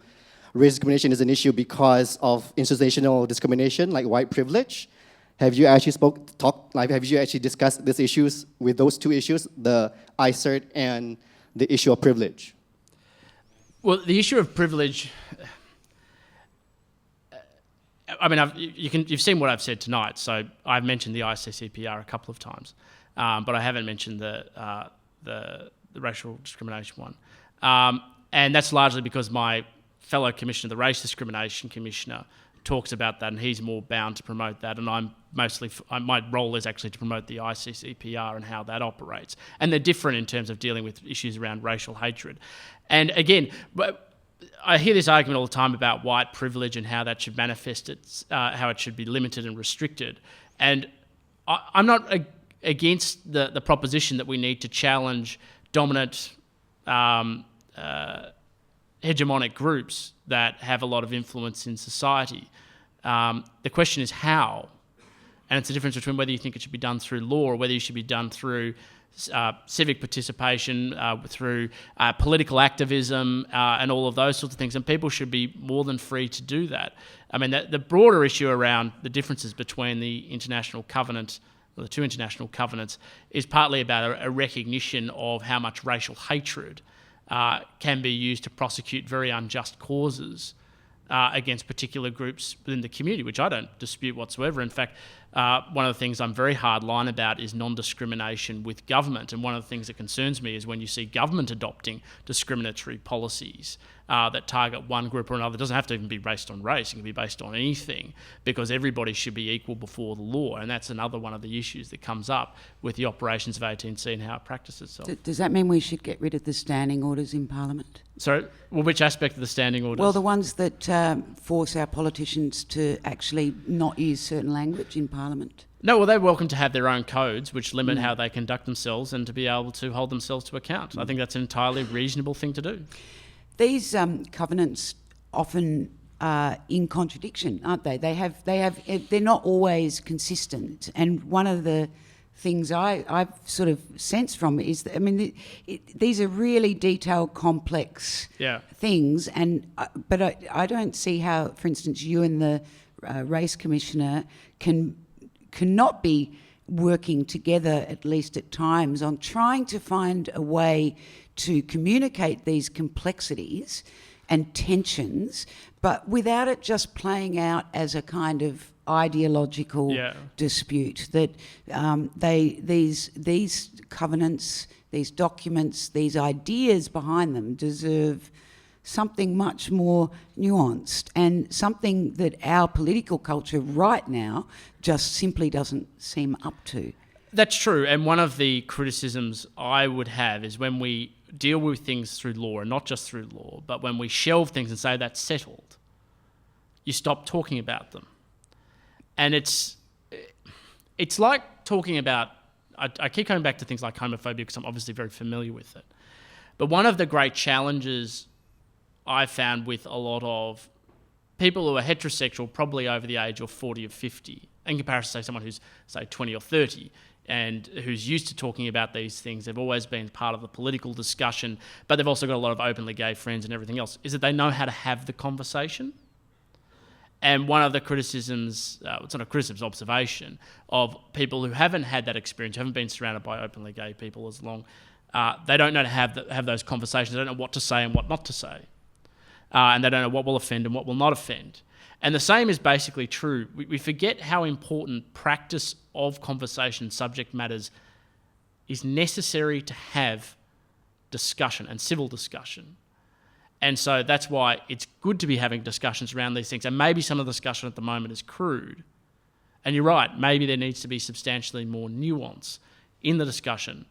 race discrimination is an issue because of institutional discrimination, like white privilege. Have you actually have you actually discussed these issues with those two issues, the ICERT and the issue of privilege? Well, the issue of privilege, I mean, you've seen what I've said tonight. So I've mentioned the ICCPR a couple of times, but I haven't mentioned the racial discrimination one. And that's largely because my fellow commissioner, the Race Discrimination Commissioner, talks about that, and he's more bound to promote that. And my role is actually to promote the ICCPR and how that operates. And they're different in terms of dealing with issues around racial hatred. And again, I hear this argument all the time about white privilege and how that should manifest how it should be limited and restricted. And I'm not against the proposition that we need to challenge dominant hegemonic groups that have a lot of influence in society. The question is how, and it's the difference between whether you think it should be done through law or whether it should be done through civic participation, through political activism, and all of those sorts of things. And people should be more than free to do that. I mean, the broader issue around the differences between the international covenant, or the two international covenants, is partly about a recognition of how much racial hatred can be used to prosecute very unjust causes against particular groups within the community, which I don't dispute whatsoever. In fact, one of the things I'm very hard line about is non-discrimination with government. And one of the things that concerns me is when you see government adopting discriminatory policies that target one group or another. It doesn't have to even be based on race. It can be based on anything, because everybody should be equal before the law. And that's another one of the issues that comes up with the operations of 18C and how it practices itself. Does that mean we should get rid of the standing orders in Parliament? So, well, which aspect of the standing orders? Well, the ones that force our politicians to actually not use certain language in Parliament. No, well, they're welcome to have their own codes which limit how they conduct themselves and to be able to hold themselves to account. I think that's an entirely reasonable thing to do. These covenants often are in contradiction, aren't they? They're not always consistent. And one of the things I've sort of sensed from it is that, I mean, these are really detailed, complex things. And but I don't see how, for instance, you and the Race Commissioner cannot be working together, at least at times, on trying to find a way to communicate these complexities and tensions, but without it just playing out as a kind of ideological dispute. That these covenants, these documents, these ideas behind them deserve something much more nuanced, and something that our political culture right now just simply doesn't seem up to. That's true, and one of the criticisms I would have is when we deal with things through law, and not just through law, but when we shelve things and say that's settled, you stop talking about them. And it's like talking about, I keep coming back to things like homophobia because I'm obviously very familiar with it. But one of the great challenges I found with a lot of people who are heterosexual, probably over the age of 40 or 50, in comparison to, say, someone who's, say, 20 or 30, and who's used to talking about these things, they've always been part of the political discussion, but they've also got a lot of openly gay friends and everything else, is that they know how to have the conversation. And one of the criticisms, it's not a criticism, it's an observation, of people who haven't had that experience, who haven't been surrounded by openly gay people as long, they don't know how to have those conversations, they don't know what to say and what not to say. And they don't know what will offend and what will not offend. And the same is basically true. We forget how important practice of conversation subject matters is necessary to have discussion and civil discussion. And so that's why it's good to be having discussions around these things. And maybe some of the discussion at the moment is crude. And you're right, maybe there needs to be substantially more nuance in the discussion.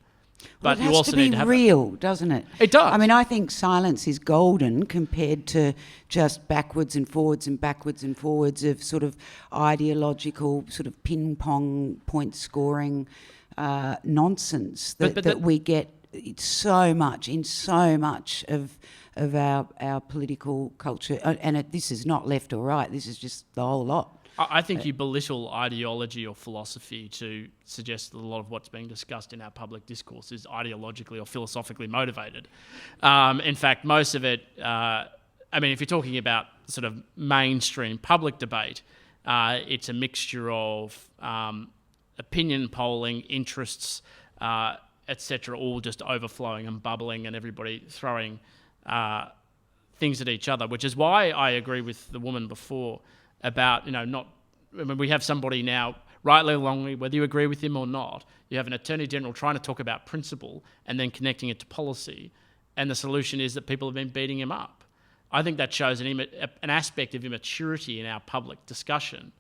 But well, it has you also to be need to have real, doesn't it? It does. I mean, I think silence is golden compared to just backwards and forwards of sort of ideological, sort of ping-pong point scoring nonsense that we get so much in so much of our political culture. And this is not left or right. This is just the whole lot. I think you belittle ideology or philosophy to suggest that a lot of what's being discussed in our public discourse is ideologically or philosophically motivated. In fact, most of it, I mean, if you're talking about sort of mainstream public debate, it's a mixture of opinion polling, interests, etc., all just overflowing and bubbling and everybody throwing things at each other, which is why I agree with the woman before about, we have somebody now, rightly or wrongly, whether you agree with him or not, you have an Attorney-General trying to talk about principle and then connecting it to policy, and the solution is that people have been beating him up. I think that shows an aspect of immaturity in our public discussion,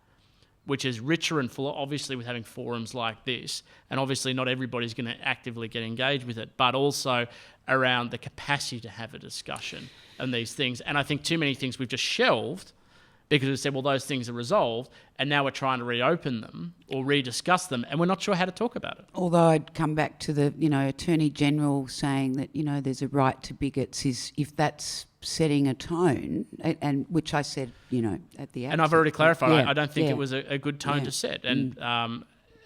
which is richer and fuller, obviously, with having forums like this, and obviously not everybody's going to actively get engaged with it, but also around the capacity to have a discussion on these things. And I think too many things we've just shelved because we said, well, those things are resolved, and now we're trying to reopen them or rediscuss them, and we're not sure how to talk about it. Although I'd come back to the, Attorney-General saying that, there's a right to bigots, is if that's setting a tone, and which I said, at the outset. And I've already clarified, Yeah, I don't think yeah. it was a good tone to set. And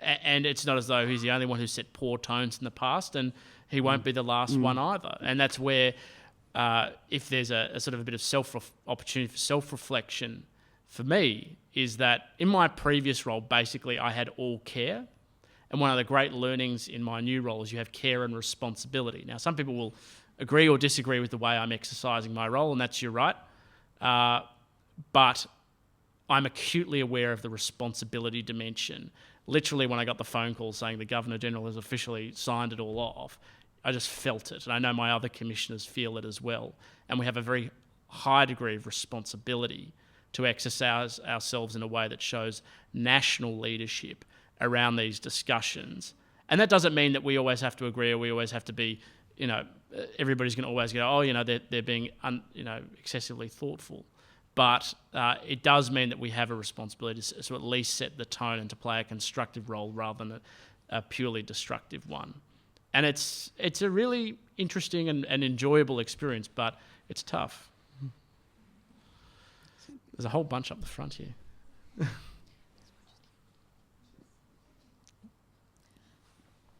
and it's not as though he's the only one who set poor tones in the past, and he won't be the last one either. And that's where, if there's a sort of a bit of opportunity for self-reflection for me, is that in my previous role, basically I had all care. And one of the great learnings in my new role is you have care and responsibility. Now, some people will agree or disagree with the way I'm exercising my role, and that's your right. But I'm acutely aware of the responsibility dimension. Literally, when I got the phone call saying the Governor-General has officially signed it all off, I just felt it. And I know my other commissioners feel it as well. And we have a very high degree of responsibility to exercise ourselves in a way that shows national leadership around these discussions. And that doesn't mean that we always have to agree or we always have to be, everybody's going to always go, they're being, excessively thoughtful. But it does mean that we have a responsibility to at least set the tone and to play a constructive role rather than a purely destructive one. And it's a really interesting and enjoyable experience, but it's tough. There's a whole bunch up the front here.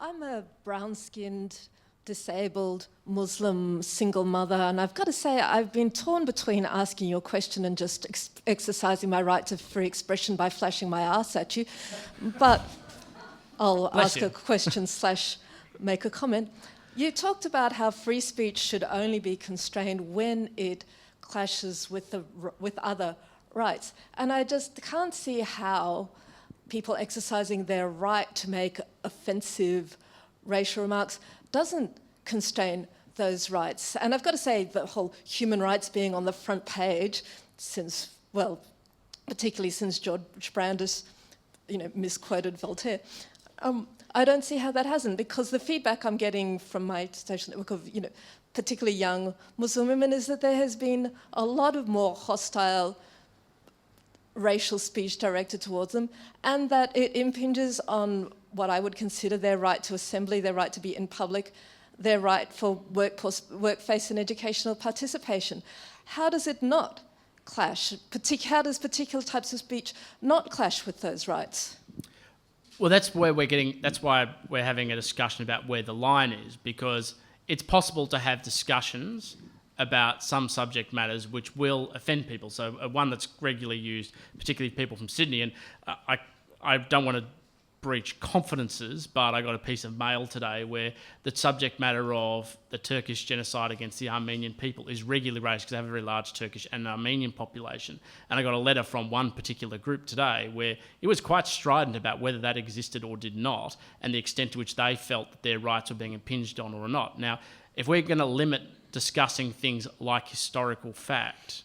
I'm a brown-skinned, disabled Muslim single mother, and I've got to say I've been torn between asking your question and just exercising my right to free expression by flashing my arse at you. But I'll ask a question / make a comment. You talked about how free speech should only be constrained when it clashes with other rights, and I just can't see how people exercising their right to make offensive racial remarks doesn't constrain those rights. And I've got to say, the whole human rights being on the front page since, well, particularly since George Brandis, misquoted Voltaire, I don't see how that hasn't, because the feedback I'm getting from my social network of, particularly young Muslim women is that there has been a lot of more hostile racial speech directed towards them, and that it impinges on what I would consider their right to assembly, their right to be in public, their right for workplace and educational participation. How does it not clash? How does particular types of speech not clash with those rights? Well, that's why we're having a discussion about where the line is, because it's possible to have discussions about some subject matters which will offend people. So one that's regularly used, particularly people from Sydney, and I don't want to breach confidences, but I got a piece of mail today where the subject matter of the Turkish genocide against the Armenian people is regularly raised because they have a very large Turkish and Armenian population. And I got a letter from one particular group today where it was quite strident about whether that existed or did not, and the extent to which they felt that their rights were being impinged on or not. Now, if we're going to limit discussing things like historical fact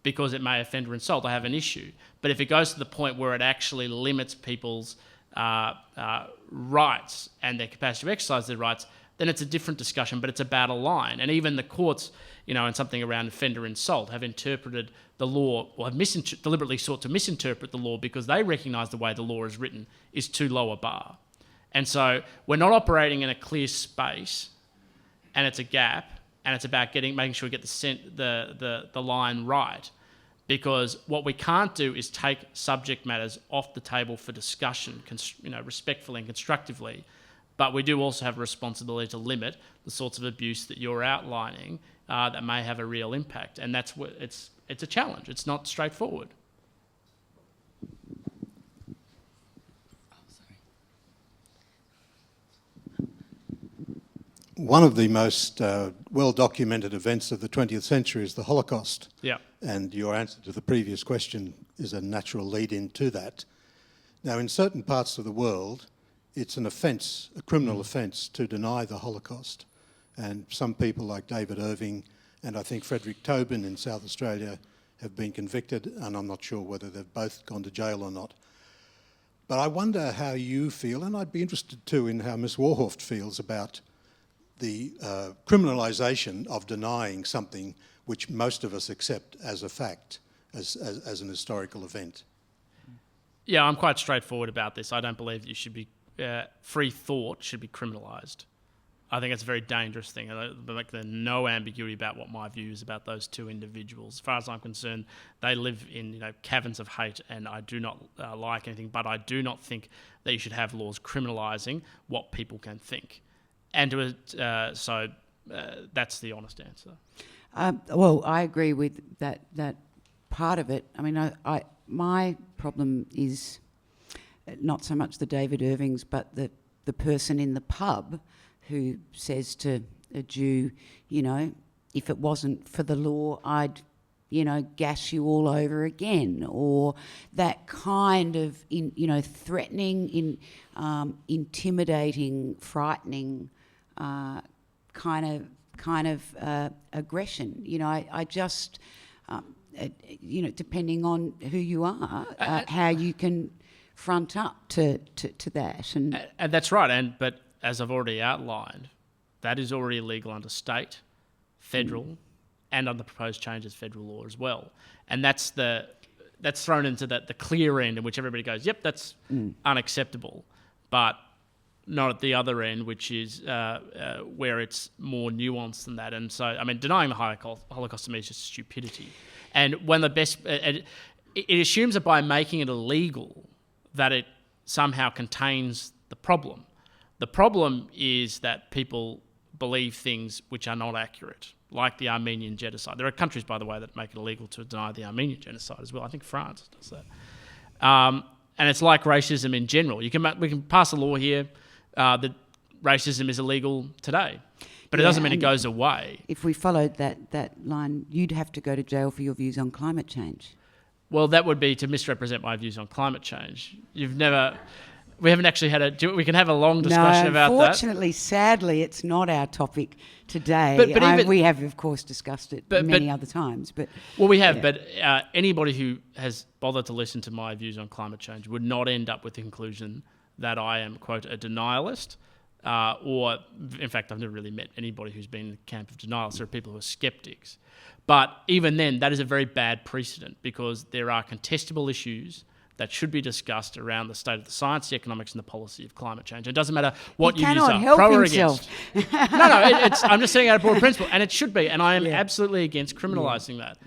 because it may offend or insult, I have an issue. But if it goes to the point where it actually limits people's rights and their capacity to exercise their rights, then it's a different discussion, but it's about a line. And even the courts, in something around offender insult, have interpreted the law, or have deliberately sought to misinterpret the law because they recognise the way the law is written is too low a bar. And so we're not operating in a clear space, and it's a gap, and it's about making sure we get the line right. Because what we can't do is take subject matters off the table for discussion, respectfully and constructively, but we do also have a responsibility to limit the sorts of abuse that you're outlining that may have a real impact, and that's what it's a challenge. It's not straightforward. One of the most well-documented events of the 20th century is the Holocaust. Yeah. And your answer to the previous question is a natural lead-in to that. Now, in certain parts of the world, it's an offence, a criminal offence, to deny the Holocaust. And some people like David Irving and I think Frederick Tobin in South Australia have been convicted, and I'm not sure whether they've both gone to jail or not. But I wonder how you feel, and I'd be interested too in how Ms. Warhaft feels about the criminalisation of denying something which most of us accept as a fact, as an historical event. Yeah, I'm quite straightforward about this. I don't believe that you should be free thought should be criminalised. I think it's a very dangerous thing. There's no ambiguity about what my view is about those two individuals. As far as I'm concerned, they live in caverns of hate, and I do not like anything, but I do not think that you should have laws criminalising what people can think. And so that's the honest answer. Well, I agree with that part of it. I mean, my problem is not so much the David Irvings, but the person in the pub who says to a Jew, if it wasn't for the law, I'd, gash you all over again, or that kind of, threatening, intimidating, frightening kind of aggression. I just, depending on who you are, how you can front up to that. And that's right. But as I've already outlined, that is already illegal under state, federal, and under proposed changes federal law as well. And that's thrown into the clear end in which everybody goes, yep, that's unacceptable, but not at the other end, which is where it's more nuanced than that. And so, I mean, denying the Holocaust to me is just stupidity. And one of the best, it assumes that by making it illegal, that it somehow contains the problem. The problem is that people believe things which are not accurate, like the Armenian genocide. There are countries, by the way, that make it illegal to deny the Armenian genocide as well. I think France does that. And it's like racism in general. We can pass a law here that racism is illegal today, but it doesn't mean it goes away. If we followed that line, you'd have to go to jail for your views on climate change. Well, that would be to misrepresent my views on climate change. We haven't actually we can have a long discussion about that. Unfortunately, sadly, it's not our topic today. But we have, of course, discussed it many other times. We have, but anybody who has bothered to listen to my views on climate change would not end up with the conclusion that I am, quote, a denialist, or, in fact, I've never really met anybody who's been in the camp of denialists. There are people who are skeptics. But even then, that is a very bad precedent, because there are contestable issues that should be discussed around the state of the science, the economics, and the policy of climate change. It doesn't matter what you use are, pro or against. I'm just saying out of broad principle, and it should be. And I am absolutely against criminalising that.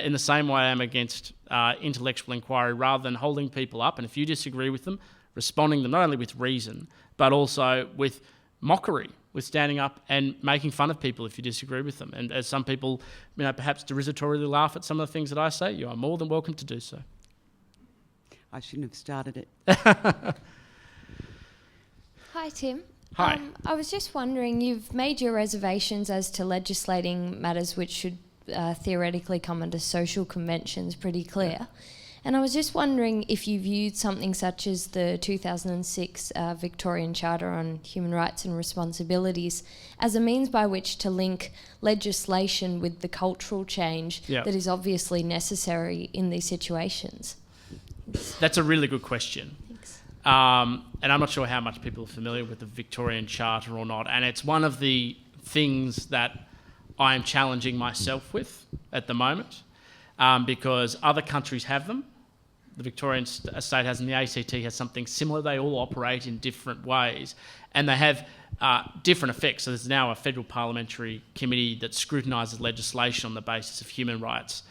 In the same way I am against intellectual inquiry, rather than holding people up, and if you disagree with them, responding them not only with reason, but also with mockery, with standing up and making fun of people if you disagree with them. And as some people, perhaps derisively laugh at some of the things that I say, you are more than welcome to do so. I shouldn't have started it. Hi, Tim. Hi. I was just wondering, you've made your reservations as to legislating matters which should theoretically come under social conventions pretty clear. Yeah. And I was just wondering if you viewed something such as the 2006 Victorian Charter on Human Rights and Responsibilities as a means by which to link legislation with the cultural change that is obviously necessary in these situations. That's a really good question. Thanks. And I'm not sure how much people are familiar with the Victorian Charter or not. And it's one of the things that I am challenging myself with at the moment, because other countries have them. The Victorian state has, and the ACT has something similar. They all operate in different ways, and they have different effects. So there's now a federal parliamentary committee that scrutinises legislation on the basis of human rights.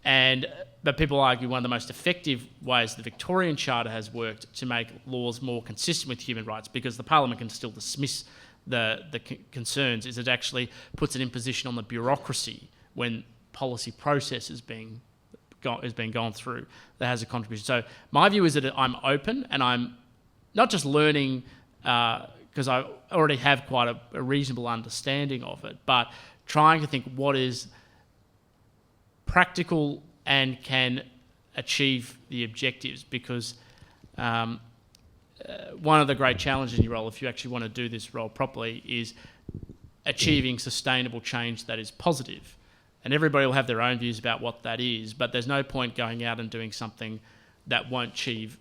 But people argue one of the most effective ways the Victorian Charter has worked to make laws more consistent with human rights, because the Parliament can still dismiss the concerns, is it actually puts an imposition on the bureaucracy when policy process is being gone through that has a contribution. So my view is that I'm open, and I'm not just learning because I already have quite a reasonable understanding of it, but trying to think what is practical and can achieve the objectives, because one of the great challenges in your role, if you actually want to do this role properly, is achieving sustainable change that is positive. And everybody will have their own views about what that is, but there's no point going out and doing something that won't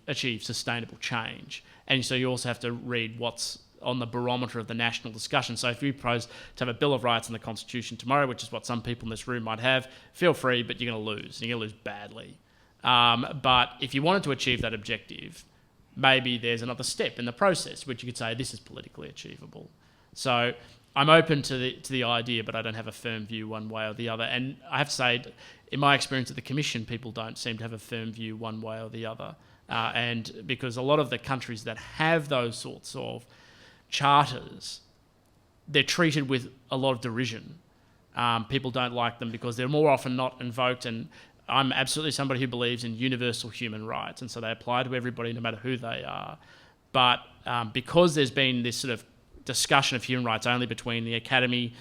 achieve sustainable change. And so you also have to read what's on the barometer of the national discussion. So if you propose to have a Bill of Rights and the Constitution tomorrow, which is what some people in this room might have, feel free, but you're going to lose. You're going to lose badly. But if you wanted to achieve that objective, maybe there's another step in the process, which you could say this is politically achievable. So I'm open to the idea, but I don't have a firm view one way or the other. And I have to say, in my experience at the Commission, people don't seem to have a firm view one way or the other. And because a lot of the countries that have those sorts of charters, they're treated with a lot of derision. People don't like them because they're more often not invoked, and I'm absolutely somebody who believes in universal human rights, and so they apply to everybody no matter who they are. But because there's been this sort of discussion of human rights only between the academy,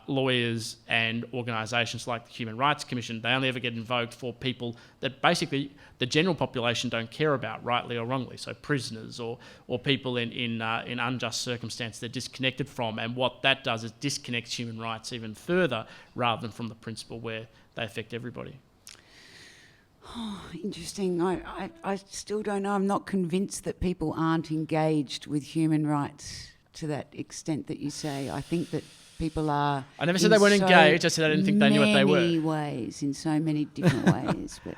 lawyers and organisations like the Human Rights Commission, they only ever get invoked for people that basically the general population don't care about, rightly or wrongly. So prisoners or people in unjust circumstances they're disconnected from, and what that does is disconnects human rights even further rather than from the principle where they affect everybody. Oh, interesting. I still don't know. I'm not convinced that people aren't engaged with human rights to that extent that you say. I think that people are. I never said they weren't engaged. I said I didn't think they knew what they were. In so many different ways. But,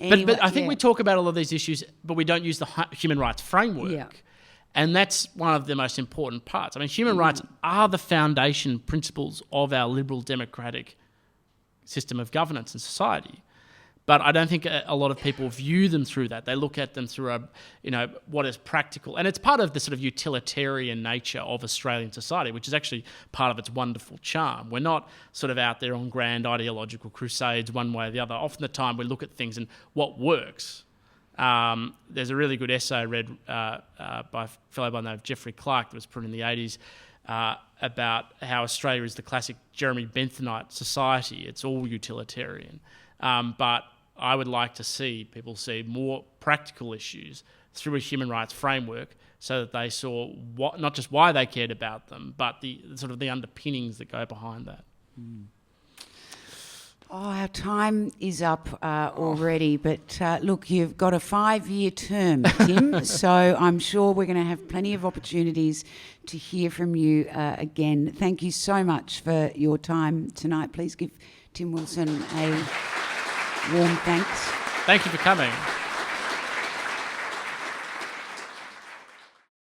anyway, but I think we talk about all of these issues, but we don't use the human rights framework. Yeah. And that's one of the most important parts. I mean, human rights are the foundation principles of our liberal democratic system of governance and society. But I don't think a lot of people view them through that. They look at them through what is practical. And it's part of the sort of utilitarian nature of Australian society, which is actually part of its wonderful charm. We're not sort of out there on grand ideological crusades one way or the other. Often the time we look at things and what works. There's a really good essay I read by a fellow by the name of Geoffrey Clark that was put in the 80s about how Australia is the classic Jeremy Benthamite society. It's all utilitarian. But I would like to see people see more practical issues through a human rights framework so that they saw not just why they cared about them, but the sort of the underpinnings that go behind that. Oh, our time is up already, but look, you've got a 5-year term, Tim, so I'm sure we're going to have plenty of opportunities to hear from you again. Thank you so much for your time tonight. Please give Tim Wilson a warm thanks. Thank you for coming.